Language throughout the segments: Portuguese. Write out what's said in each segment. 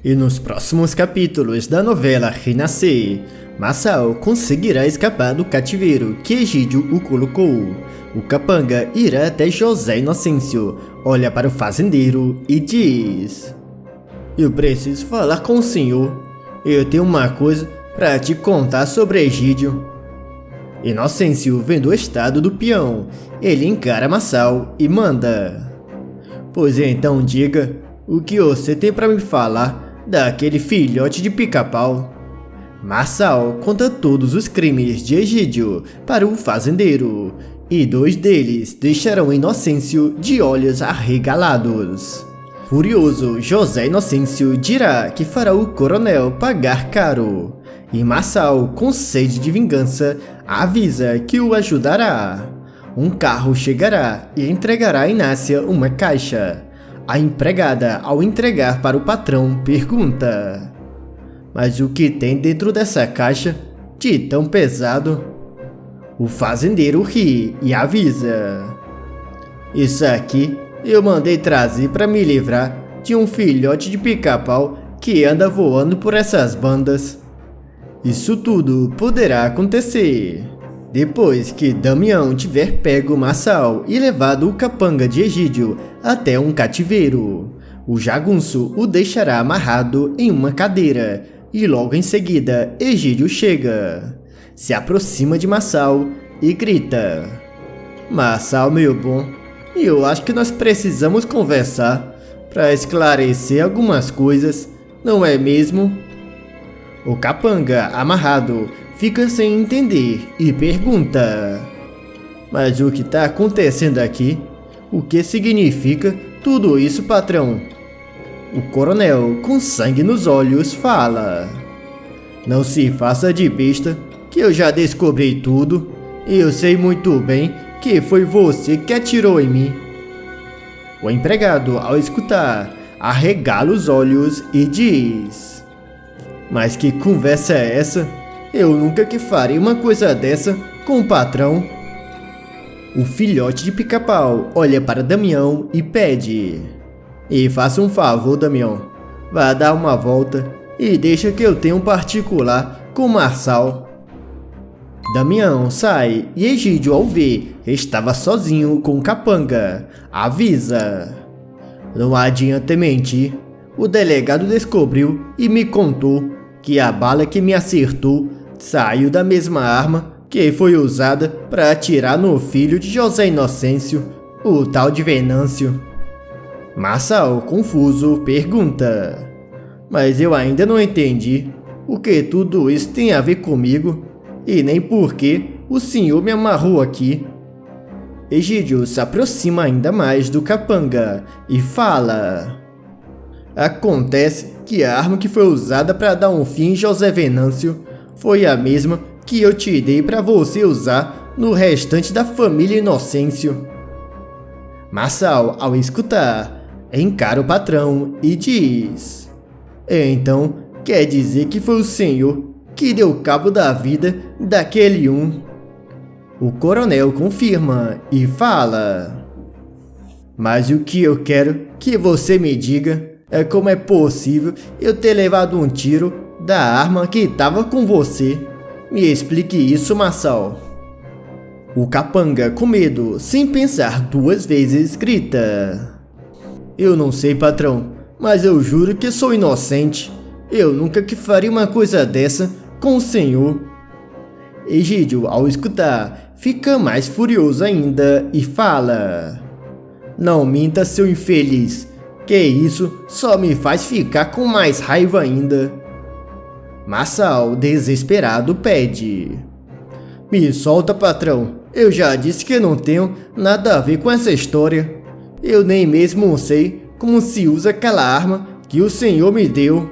E nos próximos capítulos da novela Renascer, Masao conseguirá escapar do cativeiro que Egídio o colocou. O capanga irá até José Inocêncio, olha para o fazendeiro e diz: Eu preciso falar com o senhor. Eu tenho uma coisa para te contar sobre Egídio. Inocêncio vem do estado do peão. Ele encara Masao e manda: Pois então diga, o que você tem para me falar daquele filhote de pica-pau? Masao conta todos os crimes de Egídio para o fazendeiro, e 2 deles deixarão Inocêncio de olhos arregalados. Furioso, José Inocêncio dirá que fará o coronel pagar caro, e Masao, com sede de vingança, avisa que o ajudará. Um carro chegará e entregará a Inácia uma caixa. A empregada, ao entregar para o patrão, pergunta: Mas o que tem dentro dessa caixa de tão pesado? O fazendeiro ri e avisa: Isso aqui eu mandei trazer para me livrar de um filhote de pica-pau que anda voando por essas bandas. Isso tudo poderá acontecer depois que Damião tiver pego Masao e levado o capanga de Egídio até um cativeiro. O jagunço o deixará amarrado em uma cadeira e logo em seguida Egídio chega, se aproxima de Masao e grita: Masao, meu bom, eu acho que nós precisamos conversar para esclarecer algumas coisas, não é mesmo? O capanga, amarrado, fica sem entender e pergunta: Mas o que está acontecendo aqui? O que significa tudo isso, patrão? O coronel, com sangue nos olhos, fala: Não se faça de besta, que eu já descobri tudo, e eu sei muito bem que foi você que atirou em mim. O empregado, ao escutar, arregala os olhos e diz: Mas que conversa é essa? Eu nunca que faria uma coisa dessa com o patrão. O filhote de pica-pau olha para Damião e pede: E faça um favor, Damião. Vá dar uma volta e deixa que eu tenha um particular com Marçal. Damião sai e Egídio, ao ver, estava sozinho com o capanga. Avisa: Não adianta mentir. O delegado descobriu e me contou que a bala que me acertou saiu da mesma arma que foi usada para atirar no filho de José Inocêncio, o tal de Venâncio. Masao, confuso, pergunta: Mas eu ainda não entendi o que tudo isso tem a ver comigo e nem por que o senhor me amarrou aqui. Egídio se aproxima ainda mais do capanga e fala: Acontece que a arma que foi usada para dar um fim em José Venâncio foi a mesma que eu te dei para você usar no restante da família Inocêncio. Masao, ao escutar, encara o patrão e diz: Então, quer dizer que foi o senhor que deu cabo da vida daquele um? O coronel confirma e fala: Mas o que eu quero que você me diga é como é possível eu ter levado um tiro da arma que estava com você. Me explique isso, Masao. O capanga, com medo, sem pensar 2 vezes, grita: Eu não sei, patrão, mas eu juro que sou inocente. Eu nunca que faria uma coisa dessa com o senhor. Egídio, ao escutar, fica mais furioso ainda e fala: Não minta, seu infeliz, que isso só me faz ficar com mais raiva ainda. Masao, desesperado, pede: Me solta, patrão. Eu já disse que não tenho nada a ver com essa história. Eu nem mesmo sei como se usa aquela arma que o senhor me deu.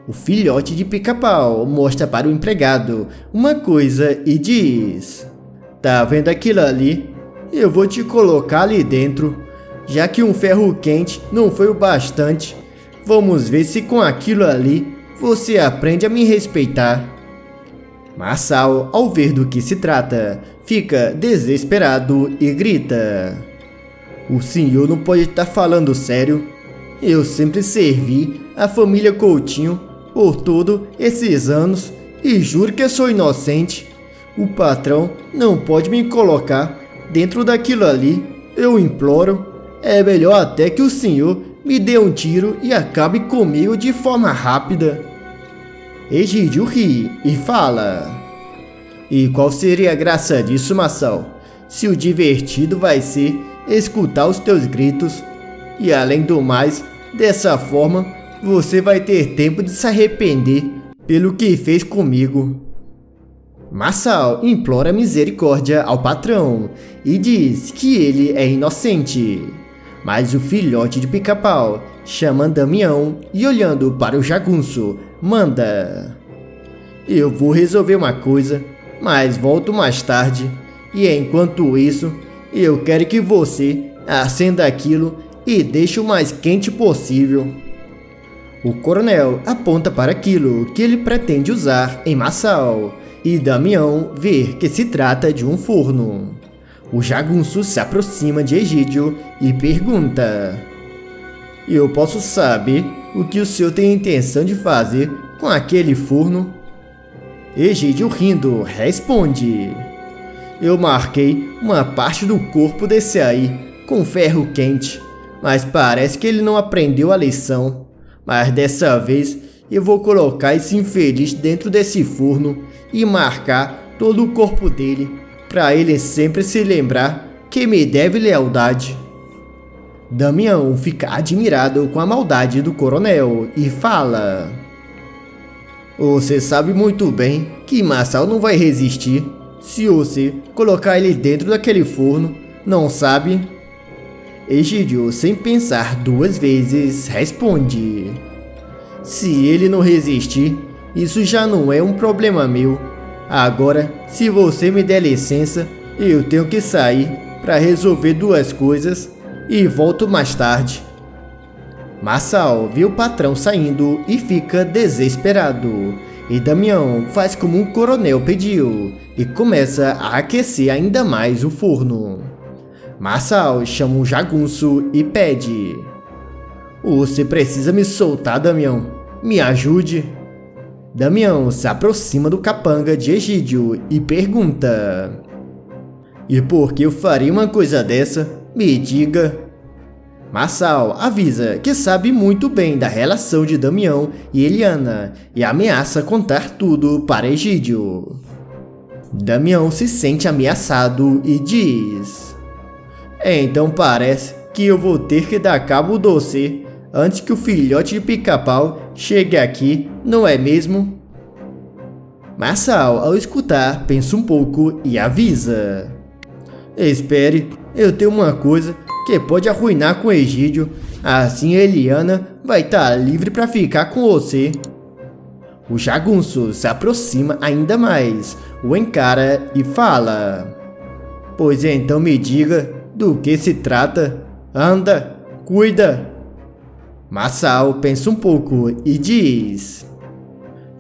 O filhote de pica-pau mostra para o empregado uma coisa e diz: Tá vendo aquilo ali? Eu vou te colocar ali dentro. Já que um ferro quente não foi o bastante, vamos ver se com aquilo ali você aprende a me respeitar. Masao, ao ver do que se trata, fica desesperado e grita: O senhor não pode estar falando sério? Eu sempre servi a família Coutinho por todos esses anos e juro que eu sou inocente. O patrão não pode me colocar dentro daquilo ali. Eu imploro, é melhor até que o senhor me dê um tiro e acabe comigo de forma rápida. Egídio ri e fala: E qual seria a graça disso, Marçal? Se o divertido vai ser escutar os teus gritos. E além do mais, dessa forma, você vai ter tempo de se arrepender pelo que fez comigo. Marçal implora misericórdia ao patrão e diz que ele é inocente. Mas o filhote de Pica-Pau chama Damião e, olhando para o jagunço, manda: Eu vou resolver uma coisa, mas volto mais tarde. E enquanto isso, eu quero que você acenda aquilo e deixe o mais quente possível. O coronel aponta para aquilo que ele pretende usar em Marçal e Damião vê que se trata de um forno. O jagunço se aproxima de Egídio e pergunta: Eu posso saber o que o senhor tem intenção de fazer com aquele forno? Egídio, rindo, responde: Eu marquei uma parte do corpo desse aí com ferro quente, mas parece que ele não aprendeu a lição. Mas dessa vez eu vou colocar esse infeliz dentro desse forno e marcar todo o corpo dele, para ele sempre se lembrar que me deve lealdade. Damião fica admirado com a maldade do coronel e fala: Você sabe muito bem que Marçal não vai resistir se você colocar ele dentro daquele forno, não sabe? Egídio, sem pensar duas vezes, responde: Se ele não resistir, isso já não é um problema meu. Agora, se você me der licença, eu tenho que sair para resolver duas coisas e volto mais tarde. Marçal vê o patrão saindo e fica desesperado. E Damião faz como o coronel pediu e começa a aquecer ainda mais o forno. Marçal chama o jagunço e pede: Você precisa me soltar, Damião. Me ajude. Damião se aproxima do capanga de Egídio e pergunta: E por que eu faria uma coisa dessa? Me diga. Marçal avisa que sabe muito bem da relação de Damião e Eliana e ameaça contar tudo para Egídio. Damião se sente ameaçado e diz: Então parece que eu vou ter que dar cabo do você antes que o filhote de Pica-Pau chegue aqui, não é mesmo? Marçal, ao escutar, pensa um pouco e avisa: Espere, eu tenho uma coisa que pode arruinar com Egídio, assim Eliana vai estar livre para ficar com você. O jagunço se aproxima ainda mais, o encara e fala: Pois então me diga do que se trata. Anda, cuida. Marçal pensa um pouco e diz: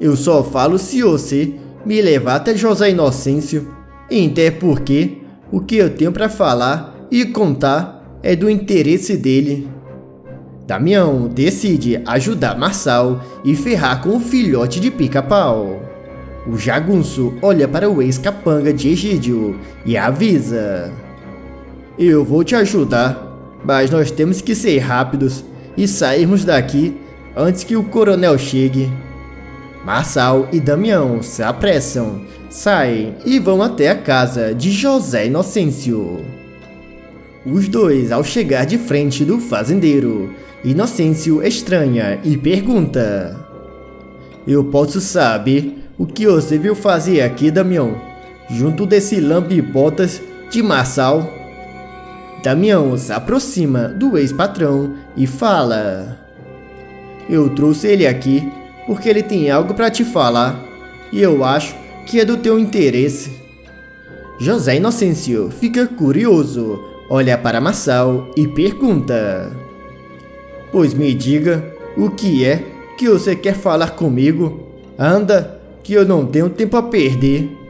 Eu só falo se você me levar até José Inocêncio, até porque o que eu tenho para falar e contar é do interesse dele. Damião decide ajudar Marçal e ferrar com o filhote de Pica-Pau. O jagunço olha para o ex-capanga de Egídio e avisa: Eu vou te ajudar, mas nós temos que ser rápidos e sairmos daqui antes que o coronel chegue. Marçal e Damião se apressam, saem e vão até a casa de José Inocêncio. Os dois, ao chegar de frente do fazendeiro, Inocêncio estranha e pergunta: Eu posso saber o que você veio fazer aqui, Damião, junto desse lambe-botas de Marçal? Damião se aproxima do ex-patrão e fala: Eu trouxe ele aqui porque ele tem algo para te falar e eu acho que é do teu interesse. José Inocêncio fica curioso, olha para Marçal e pergunta: Pois me diga, o que é que você quer falar comigo? Anda, que eu não tenho tempo a perder.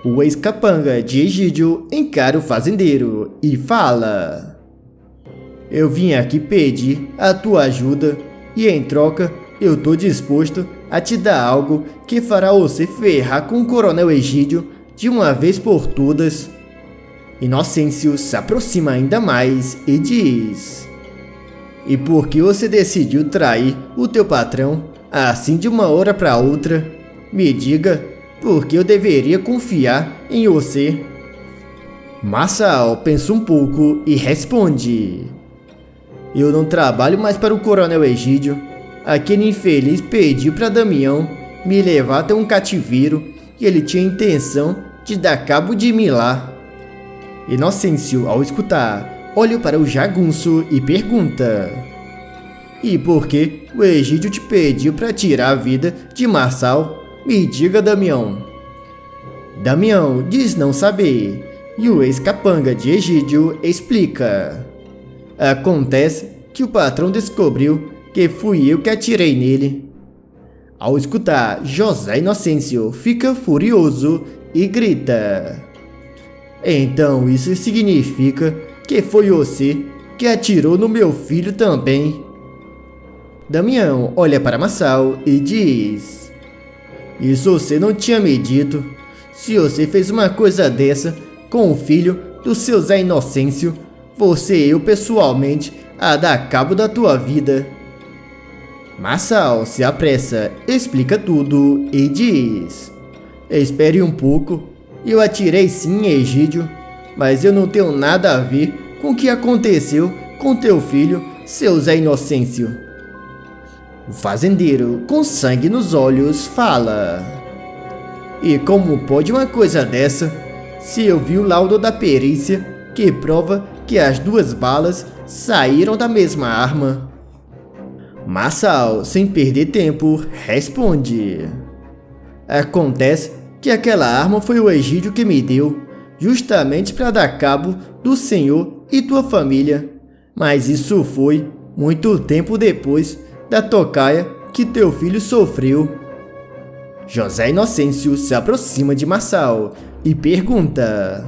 O ex-capanga de Egídio encara o fazendeiro e fala: Eu vim aqui pedir a tua ajuda e em troca eu tô disposto a te dar algo que fará você ferrar com o Coronel Egídio de uma vez por todas. Inocêncio se aproxima ainda mais e diz: E por que você decidiu trair o teu patrão assim de uma hora para outra? Me diga, por que eu deveria confiar em você? Marçal pensa um pouco e responde: Eu não trabalho mais para o Coronel Egídio. Aquele infeliz pediu para Damião me levar até um cativeiro e ele tinha intenção de dar cabo de mim lá. Inocêncio, ao escutar, olha para o jagunço e pergunta: E por que o Egídio te pediu para tirar a vida de Marçal? Me diga, Damião. Damião diz não saber, e o ex-capanga de Egídio explica: Acontece que o patrão descobriu que fui eu que atirei nele. Ao escutar, José Inocêncio fica furioso e grita: Então isso significa que foi você que atirou no meu filho também. Damião olha para Marçal e diz: Isso você não tinha me dito. Se você fez uma coisa dessa com o filho do seu Zé Inocêncio, você e eu pessoalmente a dar cabo da tua vida. Marçal se apressa, explica tudo e diz: Espere um pouco, eu atirei sim em Egídio, mas eu não tenho nada a ver com o que aconteceu com teu filho, seu Zé Inocêncio. O fazendeiro, com sangue nos olhos, fala: E como pode uma coisa dessa, se eu vi o laudo da perícia que prova que as duas balas saíram da mesma arma? Marçal, sem perder tempo, responde: Acontece que aquela arma foi o Egídio que me deu, justamente para dar cabo do senhor e tua família. Mas isso foi muito tempo depois da tocaia que teu filho sofreu. José Inocêncio se aproxima de Marçal e pergunta: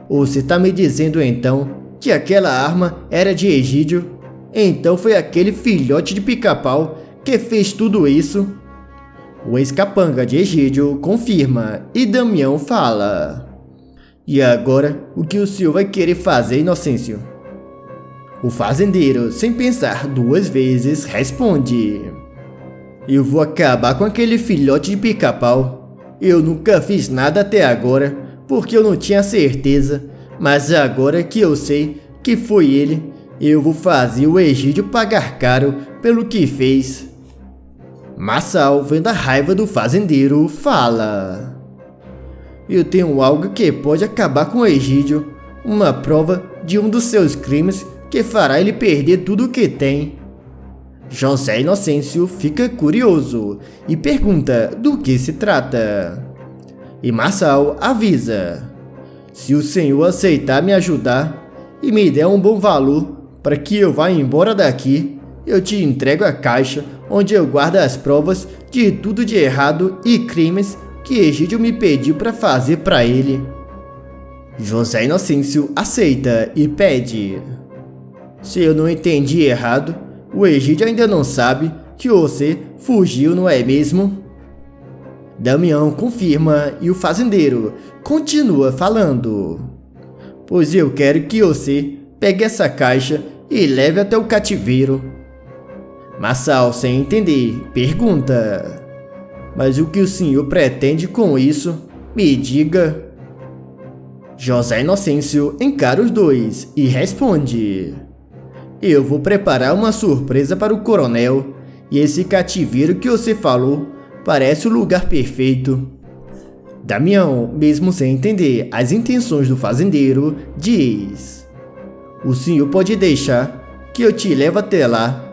Você tá me dizendo então que aquela arma era de Egídio? Então foi aquele filhote de pica-pau que fez tudo isso? O ex-capanga de Egídio confirma e Damião fala: E agora, o que o senhor vai querer fazer, Inocêncio? O fazendeiro, sem pensar duas vezes, responde: Eu vou acabar com aquele filhote de pica-pau. Eu nunca fiz nada até agora, porque eu não tinha certeza, mas agora que eu sei que foi ele, eu vou fazer o Egídio pagar caro pelo que fez. Marçal, vendo a raiva do fazendeiro, fala: Eu tenho algo que pode acabar com o Egídio, uma prova de um dos seus crimes que fará ele perder tudo o que tem. José Inocêncio fica curioso e pergunta do que se trata. E Marçal avisa: Se o senhor aceitar me ajudar e me der um bom valor para que eu vá embora daqui, eu te entrego a caixa onde eu guardo as provas de tudo de errado e crimes que Egídio me pediu para fazer para ele. José Inocêncio aceita e pede: Se eu não entendi errado, o Egídio ainda não sabe que você fugiu, não é mesmo? Damião confirma e o fazendeiro continua falando: Pois eu quero que você pegue essa caixa e leve até o cativeiro. Marçal, sem entender, pergunta: Mas o que o senhor pretende com isso? Me diga. José Inocêncio encara os dois e responde: Eu vou preparar uma surpresa para o coronel, e esse cativeiro que você falou parece o lugar perfeito. Damião, mesmo sem entender as intenções do fazendeiro, diz: O senhor pode deixar que eu te levo até lá.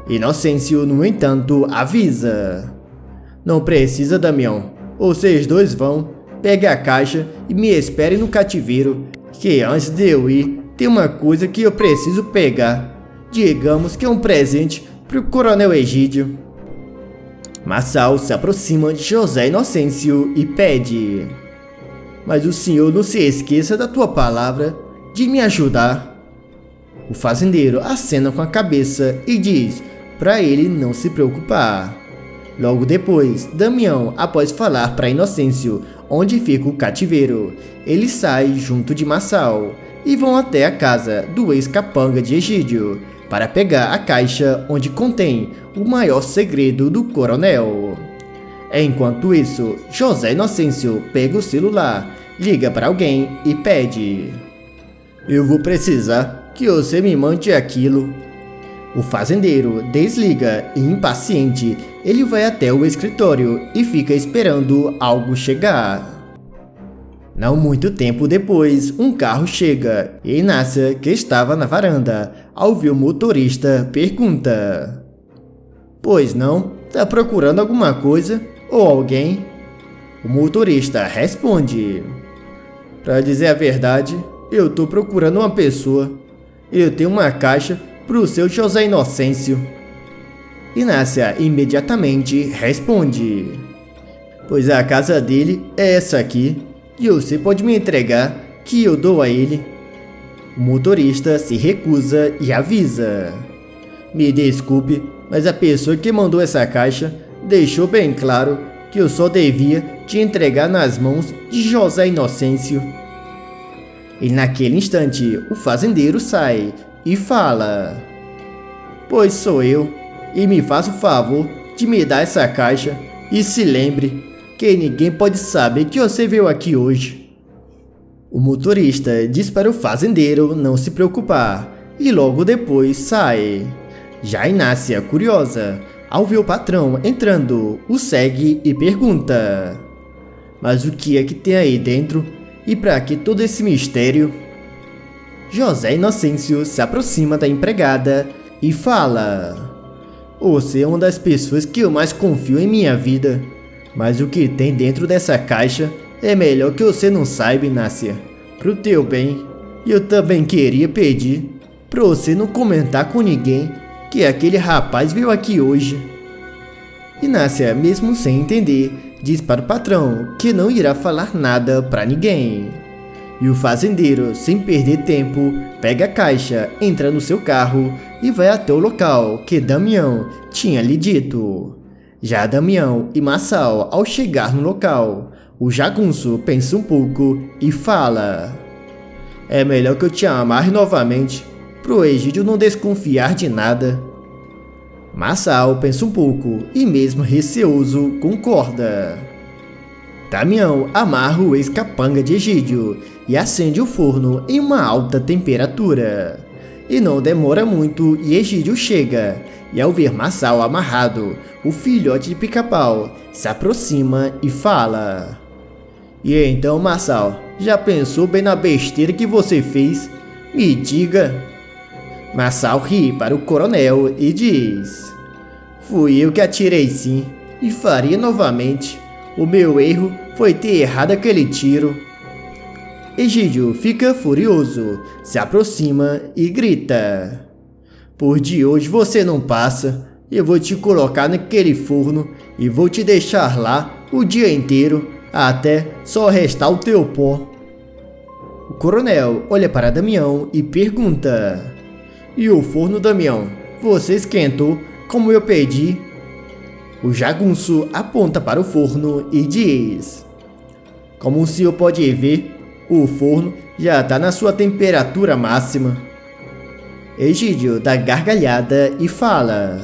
Inocêncio, no entanto, avisa: Não precisa, Damião. Vocês dois vão, pegue a caixa e me espere no cativeiro, que antes de eu ir, tem uma coisa que eu preciso pegar. Digamos que é um presente pro Coronel Egídio. Marçal se aproxima de José Inocêncio e pede: Mas o senhor não se esqueça da tua palavra de me ajudar. O fazendeiro acena com a cabeça e diz para ele não se preocupar. Logo depois, Damião, após falar para Inocêncio onde fica o cativeiro, ele sai junto de Massal e vão até a casa do ex-capanga de Egídio para pegar a caixa onde contém o maior segredo do coronel. Enquanto isso, José Inocêncio pega o celular, liga para alguém e pede: "Eu vou precisar que você me mande aquilo." O fazendeiro desliga e, impaciente, ele vai até o escritório e fica esperando algo chegar. Não muito tempo depois, um carro chega e Inácia, que estava na varanda, ao ver o motorista, pergunta: "Pois não? Tá procurando alguma coisa? Ou alguém?" O motorista responde: "Pra dizer a verdade, eu tô procurando uma pessoa. Eu tenho uma caixa pro seu José Inocêncio." Inácia imediatamente responde: "Pois a casa dele é essa aqui, e você pode me entregar que eu dou a ele." O motorista se recusa e avisa: "Me desculpe, mas a pessoa que mandou essa caixa deixou bem claro que eu só devia te entregar nas mãos de José Inocêncio." E naquele instante, o fazendeiro sai e fala: "Pois sou eu, e me faça o favor de me dar essa caixa, e se lembre que ninguém pode saber que você veio aqui hoje." O motorista diz para o fazendeiro não se preocupar e logo depois sai. Já Inácia, curiosa, ao ver o patrão entrando, o segue e pergunta: "Mas o que é que tem aí dentro? E para que todo esse mistério?" José Inocêncio se aproxima da empregada e fala: "Você é uma das pessoas que eu mais confio em minha vida, mas o que tem dentro dessa caixa é melhor que você não saiba, Inácia, pro teu bem. E eu também queria pedir pra você não comentar com ninguém que aquele rapaz veio aqui hoje." Inácia, mesmo sem entender, diz para o patrão que não irá falar nada para ninguém. E o fazendeiro, sem perder tempo, pega a caixa, entra no seu carro e vai até o local que Damião tinha lhe dito. Já Damião e Massal, ao chegar no local, o jagunço pensa um pouco e fala: "É melhor que eu te amarre novamente, pro Egídio não desconfiar de nada." Massal pensa um pouco e, mesmo receoso, concorda. Damião amarra o ex-capanga de Egídio e acende o forno em uma alta temperatura. E não demora muito e Egídio chega, e ao ver Massal amarrado, o filhote de pica-pau se aproxima e fala: "E então, Massal, já pensou bem na besteira que você fez? Me diga." Massal ri para o coronel e diz: "Fui eu que atirei sim, e faria novamente. O meu erro foi ter errado aquele tiro." Egídio fica furioso, se aproxima e grita: "Por de hoje você não passa. Eu vou te colocar naquele forno e vou te deixar lá o dia inteiro, até só restar o teu pó." O coronel olha para Damião e pergunta: "E o forno, Damião? Você esquentou como eu pedi?" O jagunço aponta para o forno e diz: "Como o senhor pode ver, o forno já está na sua temperatura máxima." Egídio dá gargalhada e fala: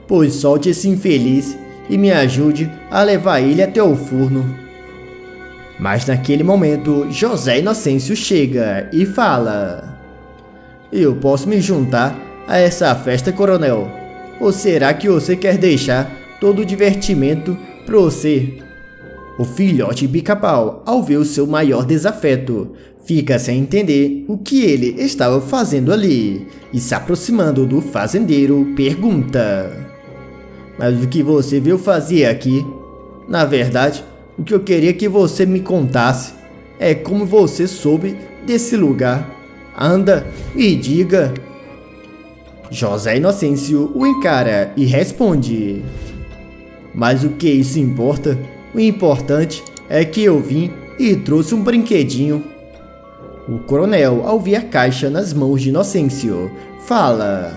"Pois solte esse infeliz e me ajude a levar ele até o forno." Mas naquele momento, José Inocêncio chega e fala: "Eu posso me juntar a essa festa, coronel? Ou será que você quer deixar todo o divertimento para você?" O filhote pica-pau, ao ver o seu maior desafeto, fica sem entender o que ele estava fazendo ali e, se aproximando do fazendeiro, pergunta: "Mas o que você veio fazer aqui? Na verdade, o que eu queria que você me contasse é como você soube desse lugar. Anda, me diga." José Inocêncio o encara e responde: "Mas o que isso importa? O importante é que eu vim e trouxe um brinquedinho." O coronel, ao ver a caixa nas mãos de Inocêncio, fala: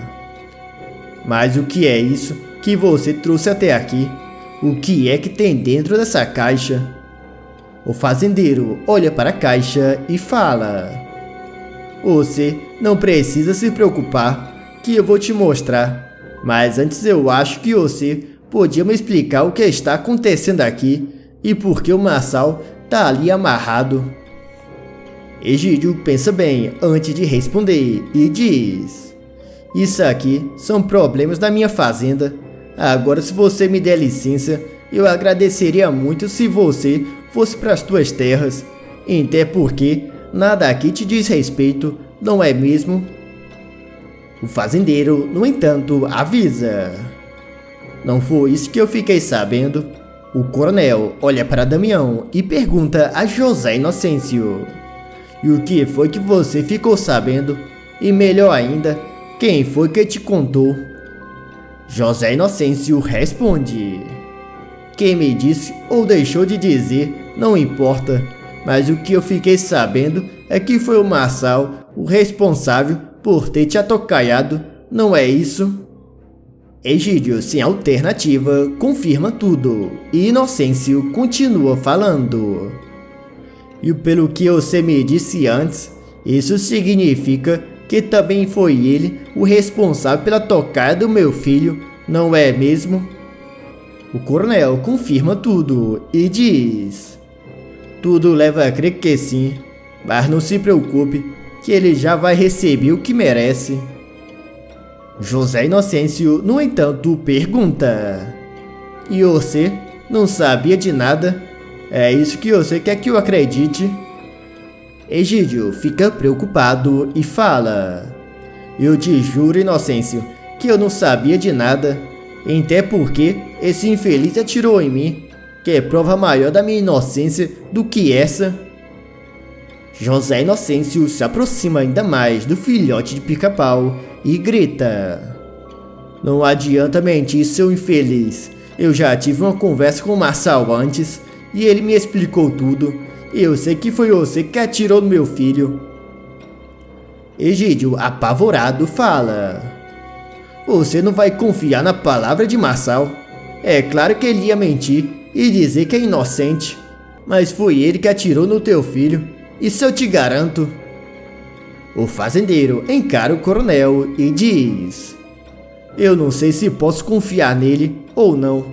Mas o que é isso que você trouxe até aqui? O que é que tem dentro dessa caixa? O fazendeiro olha para a caixa e fala: Você não precisa se preocupar, que eu vou te mostrar. Mas antes eu acho que você podia me explicar o que está acontecendo aqui e por que o Marçal tá ali amarrado. Egídio pensa bem antes de responder e diz: Isso aqui são problemas da minha fazenda. Agora, se você me der licença, eu agradeceria muito se você fosse para as tuas terras. Até porque nada aqui te diz respeito, não é mesmo? O fazendeiro, no entanto, avisa: Não foi isso que eu fiquei sabendo. O coronel olha para Damião e pergunta a José Inocêncio: E o que foi que você ficou sabendo? E melhor ainda, quem foi que te contou? José Inocêncio responde: Quem me disse ou deixou de dizer, não importa. Mas o que eu fiquei sabendo é que foi o Marçal o responsável por ter te atocaiado, não é isso? Egídio, sem alternativa, confirma tudo e Inocêncio continua falando: E pelo que você me disse antes, isso significa que também foi ele o responsável pela tocaia do meu filho, não é mesmo? O coronel confirma tudo e diz: Tudo leva a crer que sim, mas não se preocupe, que ele já vai receber o que merece. José Inocêncio, no entanto, pergunta: E você não sabia de nada? É isso que você quer que eu acredite? Egídio fica preocupado e fala: Eu te juro, Inocêncio, que eu não sabia de nada. Até porque esse infeliz atirou em mim, que é prova maior da minha inocência do que essa. José Inocêncio se aproxima ainda mais do filhote de Pica-Pau e grita: Não adianta mentir, seu infeliz. Eu já tive uma conversa com o Marçal antes e ele me explicou tudo. Eu sei que foi você que atirou no meu filho. Egídio, apavorado, fala: Você não vai confiar na palavra de Marçal? É claro que ele ia mentir e dizer que é inocente. Mas foi ele que atirou no teu filho, isso eu te garanto. O fazendeiro encara o coronel e diz: Eu não sei se posso confiar nele ou não,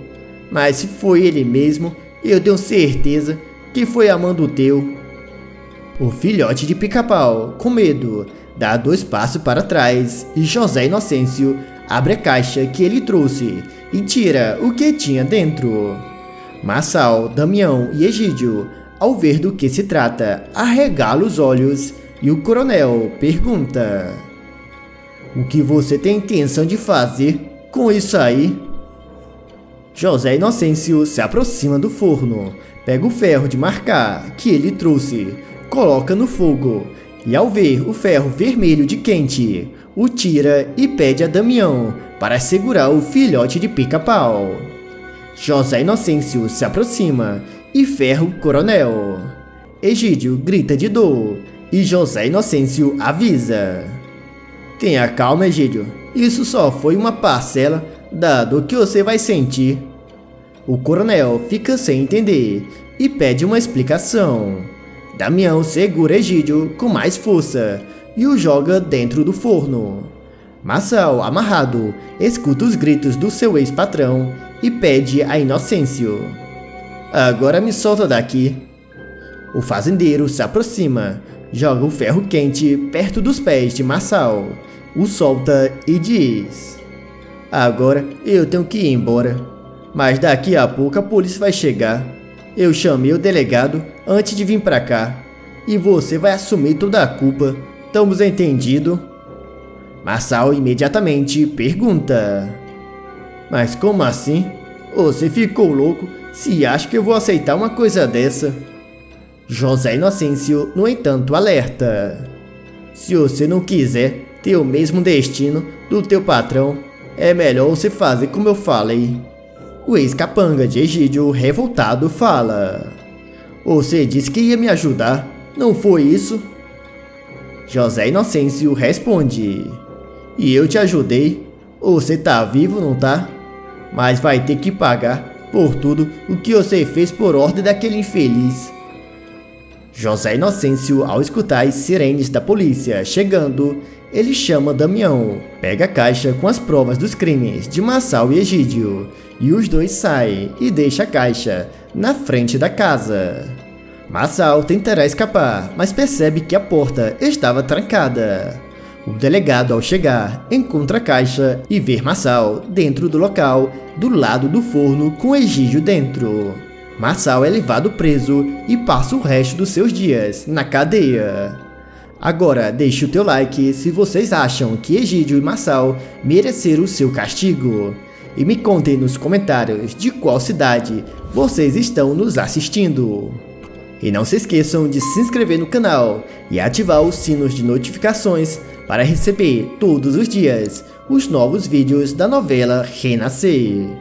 mas se foi ele mesmo, eu tenho certeza que foi amando teu. O filhote de Pica-Pau, com medo, dá 2 passos para trás e José Inocêncio abre a caixa que ele trouxe e tira o que tinha dentro. Marçal, Damião e Egídio, ao ver do que se trata, arregala os olhos e o coronel pergunta: O que você tem intenção de fazer com isso aí? José Inocêncio se aproxima do forno, pega o ferro de marcar que ele trouxe, coloca no fogo e ao ver o ferro vermelho de quente, o tira e pede a Damião para segurar o filhote de Pica-Pau. José Inocêncio se aproxima e ferra o coronel. Egídio grita de dor e José Inocêncio avisa: Tenha calma, Egídio, isso só foi uma parcela da dor que você vai sentir. O coronel fica sem entender e pede uma explicação. Damião segura Egídio com mais força e o joga dentro do forno. Marçal, amarrado, escuta os gritos do seu ex-patrão e pede a Inocêncio: Agora me solta daqui. O fazendeiro se aproxima, joga o ferro quente perto dos pés de Marçal, o solta e diz: Agora eu tenho que ir embora, mas daqui a pouco a polícia vai chegar. Eu chamei o delegado antes de vir pra cá e você vai assumir toda a culpa. Estamos entendido? Marçal imediatamente pergunta: Mas como assim? Você ficou louco se acha que eu vou aceitar uma coisa dessa? José Inocêncio, no entanto, alerta: Se você não quiser ter o mesmo destino do teu patrão, é melhor você fazer como eu falei. O ex-capanga de Egídio, revoltado, fala: Você disse que ia me ajudar, não foi isso? José Inocêncio responde: E eu te ajudei? Você tá vivo, não tá? Mas vai ter que pagar por tudo o que você fez por ordem daquele infeliz. José Inocêncio, ao escutar as sirenes da polícia chegando, ele chama Damião, pega a caixa com as provas dos crimes de Marçal e Egídio, e os dois saem e deixam a caixa na frente da casa. Marçal tentará escapar, mas percebe que a porta estava trancada. O delegado, ao chegar, encontra a caixa e vê Marçal dentro do local, do lado do forno com Egídio dentro. Marçal é levado preso e passa o resto dos seus dias na cadeia. Agora deixe o teu like se vocês acham que Egídio e Marçal mereceram o seu castigo. E me contem nos comentários de qual cidade vocês estão nos assistindo. E não se esqueçam de se inscrever no canal e ativar os sinos de notificações para receber todos os dias os novos vídeos da novela Renascer.